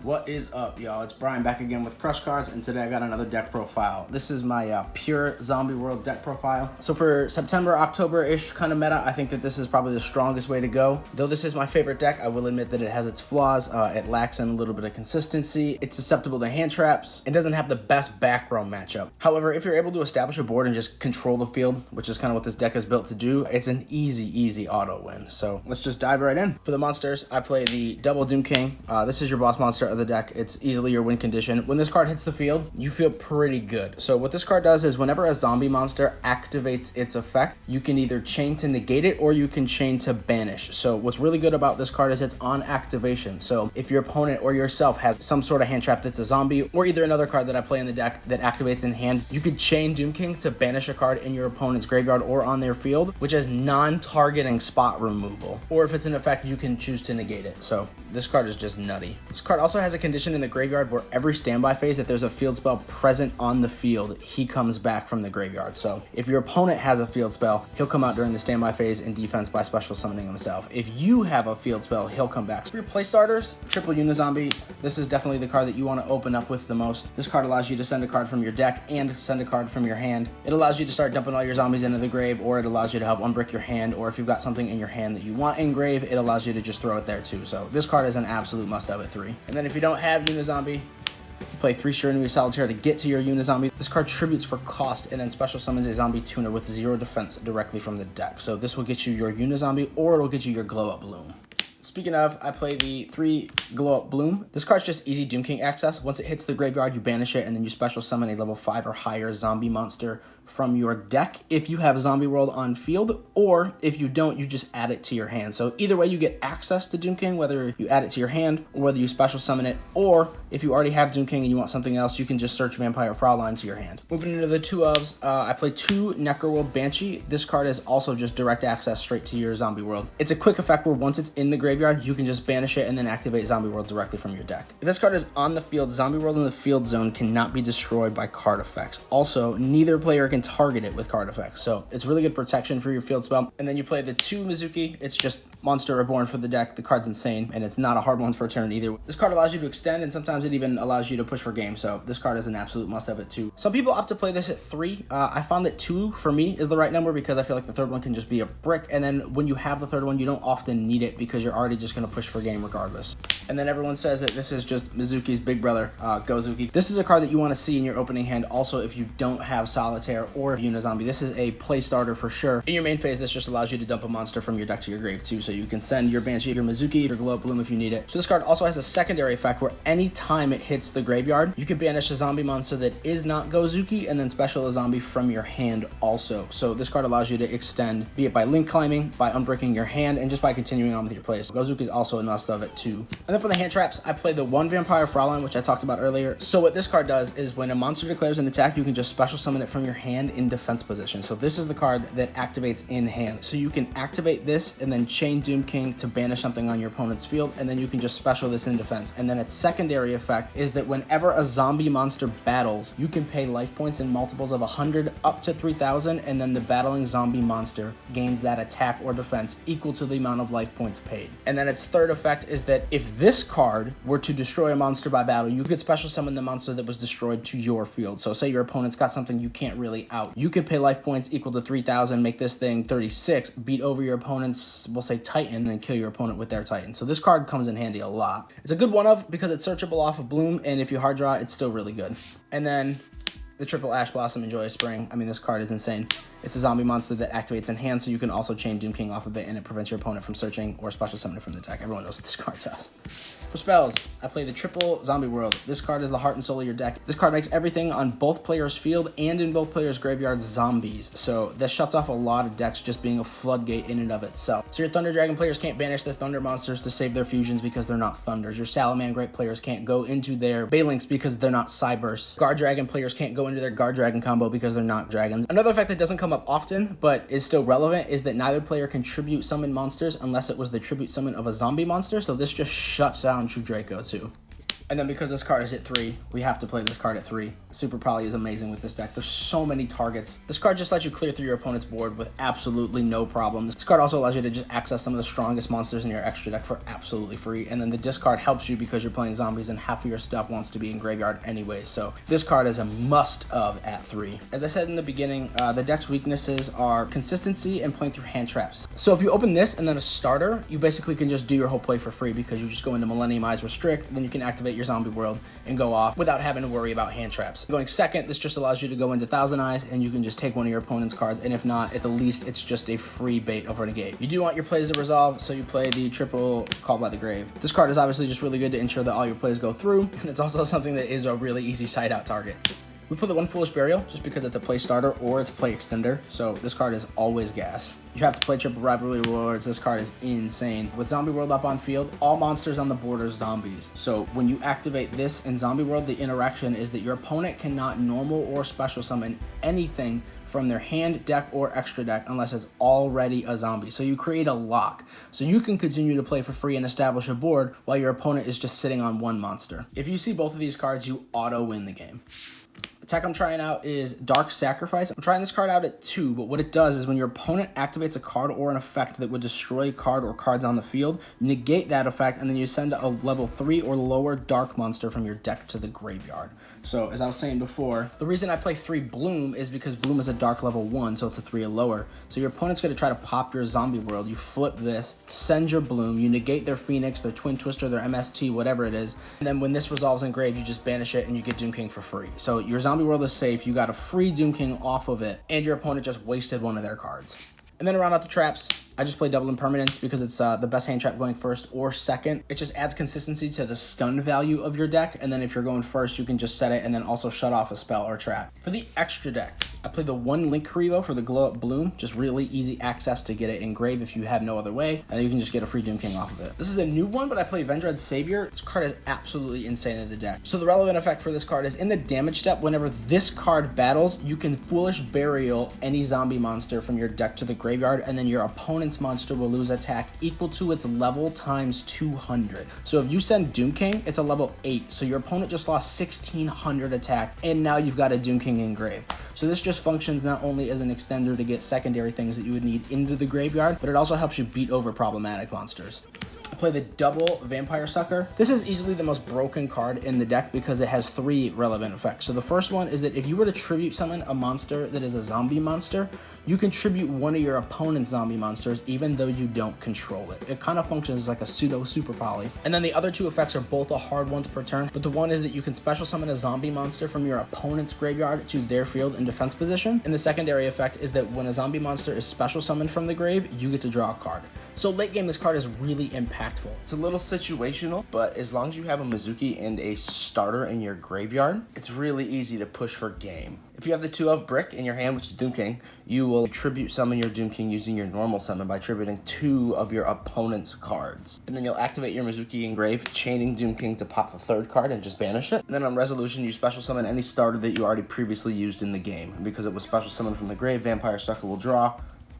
What is up, y'all? It's Brian back again with Crush Cards, and today I got another deck profile. This is my pure Zombie World deck profile. So for September, October-ish kind of meta, I think that this is probably the strongest way to go. Though this is my favorite deck, I will admit that it has its flaws. It lacks in a little bit of consistency. It's susceptible to hand traps. It doesn't have the best back row matchup. However, if you're able to establish a board and just control the field, which is kind of what this deck is built to do, it's an easy auto win. So let's just dive right in. For the monsters, I play the double Doom King. This is your boss monster of the deck. It's easily your win condition. When this card hits the field, you feel pretty good. So what this card does is whenever a zombie monster activates its effect, you can either chain to negate it or you can chain to banish. So what's really good about this card is it's on activation. So if your opponent or yourself has some sort of hand trap that's a zombie, or either another card that I play in the deck that activates in hand, you could chain Doom King to banish a card in your opponent's graveyard or on their field, which has non-targeting spot removal. Or if it's an effect, you can choose to negate it. So this card is just nutty. This card also has a condition in the graveyard where every standby phase, if there's a field spell present on the field, he comes back from the graveyard. So if your opponent has a field spell, he'll come out during the standby phase in defense by special summoning himself. If you have a field spell, he'll come back. For your play starters, triple Unizombie, this is definitely the card that you want to open up with the most. This card allows you to send a card from your deck and send a card from your hand. It allows you to start dumping all your zombies into the grave, or it allows you to help unbrick your hand, or if you've got something in your hand that you want in grave, it allows you to just throw it there too. So this card is an absolute must-have at 3. And then if you don't have Unizombie, you play 3 Shiranui Solitaire to get to your Unizombie. This card tributes for cost and then special summons a zombie tuner with 0 defense directly from the deck. So this will get you your Unizombie, or it'll get you your Glow Up Bloom. Speaking of, I play the 3 Glow Up Bloom. This card's just easy Doom King access. Once it hits the graveyard, you banish it, and then you special summon a level 5 or higher zombie monster from your deck if you have Zombie World on field, or if you don't, you just add it to your hand. So either way, you get access to Doom King, whether you add it to your hand or whether you special summon it, or if you already have Doom King and you want something else, you can just search Vampire Fraulein to your hand. Moving into the 2 ofs, I play 2 Necroworld Banshee. This card is also just direct access straight to your Zombie World. It's a quick effect where once it's in the graveyard, you can just banish it and then activate Zombie World directly from your deck. If this card is on the field, Zombie World in the field zone cannot be destroyed by card effects. Also, neither player can target it with card effects, so it's really good protection for your field spell. And then you play the 2 Mizuki. It's just Monster Reborn for the deck. The card's insane, and it's not a hard once per turn either. This card allows you to extend, and sometimes it even allows you to push for game, so this card is an absolute must-have at 2. Some people opt to play this at 3. I found that 2 for me is the right number because I feel like the 3rd one can just be a brick, and then when you have the 3rd one, you don't often need it because you're already just going to push for game regardless. And then everyone says that this is just Mizuki's big brother, Gozuki. This is a card that you want to see in your opening hand also if you don't have Solitaire or Unizombie. This is a play starter for sure. In your main phase, this just allows you to dump a monster from your deck to your grave too, so you can send your Banshee, your Mizuki, your Glow Up Bloom if you need it. So this card also has a secondary effect where any time it hits the graveyard, you can banish a zombie monster that is not Gozuki and then special a zombie from your hand also. So this card allows you to extend, be it by link climbing, by unbricking your hand, and just by continuing on with your plays. Gozuki is also a must-have at 2. And then for the hand traps, I play the 1 Vampire Fraulein, which I talked about earlier. So what this card does is when a monster declares an attack, you can just special summon it from your hand in defense position. So this is the card that activates in hand. So you can activate this and then chain Doom King to banish something on your opponent's field, and then you can just special this in defense. And then its secondary effect is that whenever a zombie monster battles, you can pay life points in multiples of 100 up to 3,000, and then the battling zombie monster gains that attack or defense equal to the amount of life points paid. And then its 3rd effect is that if this card were to destroy a monster by battle, you could special summon the monster that was destroyed to your field. So say your opponent's got something you can't really out. You can pay life points equal to 3,000, make this thing 36, beat over your opponent's, we'll say Titan, and kill your opponent with their Titan. So this card comes in handy a lot. It's a good one of because it's searchable off of Bloom, and if you hard draw, it's still really good. And then the triple Ash Blossom, Enjoy Spring. I mean, this card is insane. It's a zombie monster that activates in hand, so you can also chain Doom King off of it, and it prevents your opponent from searching or special summoning from the deck. Everyone knows what this card does. For spells, I play the triple Zombie World. This card is the heart and soul of your deck. This card makes everything on both players' field and in both players' graveyards zombies. So that shuts off a lot of decks just being a floodgate in and of itself. So your Thunder Dragon players can't banish their Thunder monsters to save their fusions because they're not Thunders. Your Salamangreat players can't go into their Balinks because they're not Cybursts. Guard Dragon players can't go into their Guard Dragon combo because they're not dragons. Another effect that doesn't come up often, but is still relevant, is that neither player can tribute summon monsters unless it was the tribute summon of a zombie monster, so this just shuts down True Draco too. And then because this card is at 3, we have to play this card at 3. Super Poly is amazing with this deck. There's so many targets. This card just lets you clear through your opponent's board with absolutely no problems. This card also allows you to just access some of the strongest monsters in your extra deck for absolutely free. And then the discard helps you because you're playing zombies and half of your stuff wants to be in graveyard anyway. So this card is a must-of at 3. As I said in the beginning, the deck's weaknesses are consistency and playing through hand traps. So if you open this and then a starter, you basically can just do your whole play for free because you just go into Millennium Eyes Restrict, then you can activate your Zombie World and go off without having to worry about hand traps. Going second, this just allows you to go into Thousand Eyes and you can just take one of your opponent's cards, and if not, at the least, it's just a free bait over negate. You do want your plays to resolve, so you play the triple Call by the Grave. This card is obviously just really good to ensure that all your plays go through, and it's also something that is a really easy side out target. We play the one Foolish Burial just because it's a play starter or it's a play extender, so this card is always gas. You have to play triple Rivalry Rewards. This card is insane. With Zombie World up on field, all monsters on the board are zombies. So when you activate this in Zombie World, the interaction is that your opponent cannot normal or special summon anything from their hand, deck, or extra deck unless it's already a zombie. So you create a lock. So you can continue to play for free and establish a board while your opponent is just sitting on one monster. If you see both of these cards, you auto win the game. The tech I'm trying out is Dark Sacrifice. I'm trying this card out at 2, but what it does is when your opponent activates a card or an effect that would destroy a card or cards on the field, you negate that effect and then you send a level 3 or lower dark monster from your deck to the graveyard. So as I was saying before, the reason I play 3 Bloom is because Bloom is a dark level 1, so it's a 3 or lower. So your opponent's going to try to pop your Zombie World. You flip this, send your Bloom, you negate their Phoenix, their Twin Twister, their MST, whatever it is. And then when this resolves in grave, you just banish it and you get Doom King for free. So your Zombie World is safe, you got a free Doom King off of it, and your opponent just wasted one of their cards. And then to round out the traps, I just play Double Impermanence because it's the best hand trap going first or second. It just adds consistency to the stun value of your deck, and then if you're going first, you can just set it and then also shut off a spell or trap. For the extra deck, I play the 1 Link Karibo for the Glow Up Bloom, just really easy access to get it in grave if you have no other way, and then you can just get a free Doom King off of it. This is a new one, but I play Vendread Savior. This card is absolutely insane in the deck. So the relevant effect for this card is in the damage step, whenever this card battles, you can Foolish Burial any zombie monster from your deck to the graveyard, and then your opponent's monster will lose attack equal to its level times 200. So if you send Doom King, it's a level 8, so your opponent just lost 1600 attack, and now you've got a Doom King in grave. So this just functions not only as an extender to get secondary things that you would need into the graveyard, but it also helps you beat over problematic monsters. I play the double Vampire Sucker. This is easily the most broken card in the deck because it has 3 relevant effects. So the first one is that if you were to tribute summon a monster that is a zombie monster, you can tribute one of your opponent's zombie monsters even though you don't control it. It kind of functions as like a pseudo Super Poly. And then the other 2 effects are both a hard ones per turn, but the one is that you can special summon a zombie monster from your opponent's graveyard to their field in defense position. And the secondary effect is that when a zombie monster is special summoned from the grave, you get to draw a card. So late game, this card is really impactful. It's a little situational, but as long as you have a Mizuki and a starter in your graveyard, it's really easy to push for game. If you have the 2 of Brick in your hand, which is Doom King, you will tribute summon your Doom King using your normal summon by tributing 2 of your opponent's cards. And then you'll activate your Mizuki in grave, chaining Doom King to pop the 3rd card and just banish it. And then on resolution, you special summon any starter that you already previously used in the game. And because it was special summoned from the grave, Vampire Sucker will draw.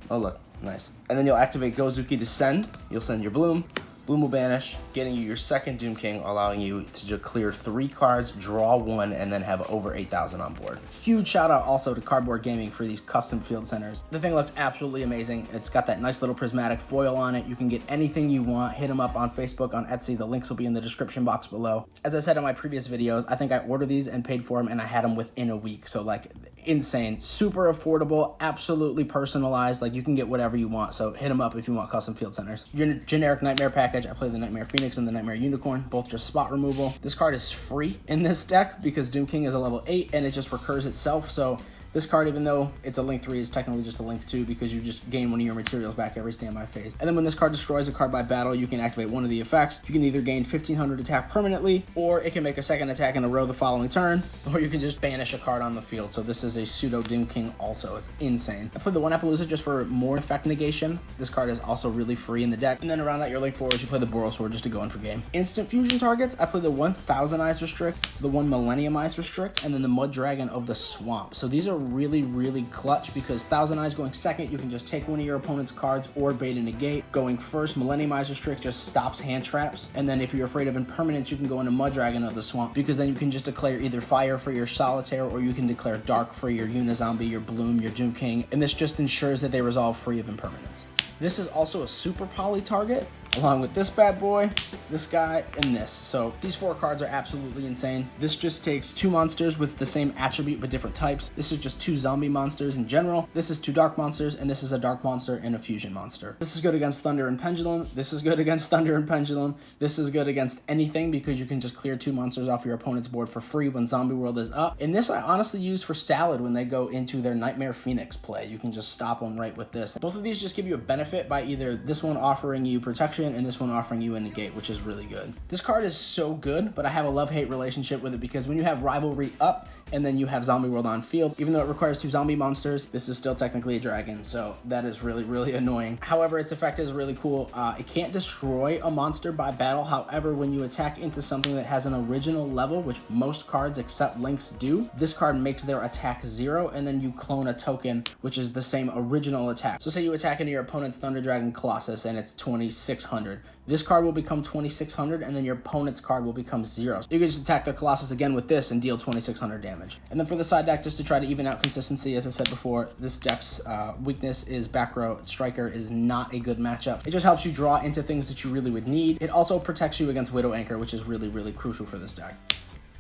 Oh look, nice. And then you'll activate Gozuki to send. You'll send your Bloom. Bloom will banish, getting you your 2nd Doom King, allowing you to just clear 3 cards, draw 1, and then have over 8,000 on board. Huge shout out also to CardBoredGaming for these custom field centers. The thing looks absolutely amazing. It's got that nice little prismatic foil on it. You can get anything you want. Hit them up on Facebook, on Etsy. The links will be in the description box below. As I said in my previous videos, I think I ordered these and paid for them, and I had them within a week. So like, insane, super affordable, absolutely personalized. Like, you can get whatever you want, so hit them up if you want custom field centers. Your generic Nightmare package, I play the Nightmare Phoenix and the Nightmare Unicorn, both just spot removal. This card is free in this deck because Doom King is a level 8 and it just recurs itself, so this card, even though it's a Link 3, is technically just a Link 2 because you just gain one of your materials back every standby phase. And then when this card destroys a card by battle, you can activate one of the effects. You can either gain 1500 attack permanently, or it can make a 2nd attack in a row the following turn, or you can just banish a card on the field. So this is a pseudo Doom King also. It's insane. I played the 1 Appaloosa just for more effect negation. This card is also really free in the deck. And then around out your Link 4s, you play the Boros Sword just to go in for game. Instant fusion targets, I play the 1 Thousand Eyes Restrict, the 1 Millennium Eyes Restrict, and then the Mud Dragon of the Swamp. So these are really, really clutch because Thousand Eyes going second, you can just take one of your opponent's cards or bait and negate. Going first, Millenniumizer Strix just stops hand traps. And then if you're afraid of impermanence, you can go into Muddragon of the Swamp, because then you can just declare either fire for your Solitaire or you can declare dark for your Unizombie, your Bloom, your Doom King. And this just ensures that they resolve free of impermanence. This is also a super poly target, along with this bad boy, this guy, and this. So these 4 cards are absolutely insane. This just takes 2 monsters with the same attribute but different types. This is just 2 zombie monsters in general. This is 2 dark monsters, and this is a dark monster and a fusion monster. This is good against Thunder and Pendulum. This is good against Thunder and Pendulum. This is good against anything because you can just clear 2 monsters off your opponent's board for free when Zombie World is up. And this I honestly use for Salad when they go into their Nightmare Phoenix play. You can just stop them right with this. Both of these just give you a benefit by either this one offering you protection and this one offering you a negate, which is really good. This card is so good, but I have a love-hate relationship with it because when you have Rivalry up and then you have Zombie World on field, even though it requires 2 zombie monsters, this is still technically a dragon, so that is really, really annoying. However, its effect is really cool. It can't destroy a monster by battle. However, when you attack into something that has an original level, which most cards except Lynx do, this card makes their attack 0, and then you clone a token, which is the same original attack. So say you attack into your opponent's Thunder Dragon Colossus, and it's 2600. This card will become 2600, and then your opponent's card will become 0. So you can just attack the Colossus again with this and deal 2600 damage. And then for the side deck, just to try to even out consistency, as I said before, this deck's weakness is back row. Striker is not a good matchup. It just helps you draw into things that you really would need. It also protects you against Widow Anchor, which is really, really crucial for this deck.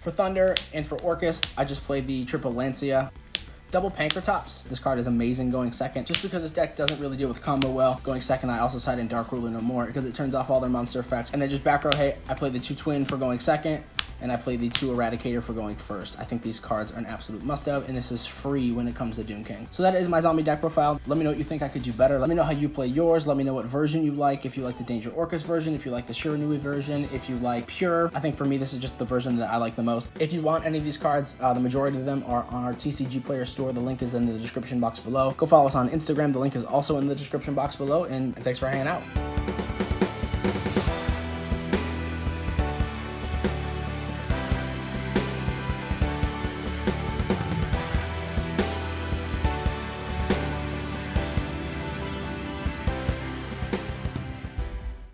For Thunder and for Orcus, I just played the triple Lancia. Double Pankratops. This card is amazing going second. Just because this deck doesn't really deal with combo well, going second, I also side in Dark Ruler no more because it turns off all their monster effects. And then just back row, hey, I played the 2 Twin for going second, and I played the 2 Eradicator for going first. I think these cards are an absolute must-have, and this is free when it comes to Doom King. So that is my zombie deck profile. Let me know what you think I could do better. Let me know how you play yours. Let me know what version you like. If you like the Danger Orcus version, if you like the Shiranui version, if you like Pure. I think for me, this is just the version that I like the most. If you want any of these cards, the majority of them are on our TCGplayer store. The link is in the description box below. Go follow us on Instagram. The link is also in the description box below, and thanks for hanging out.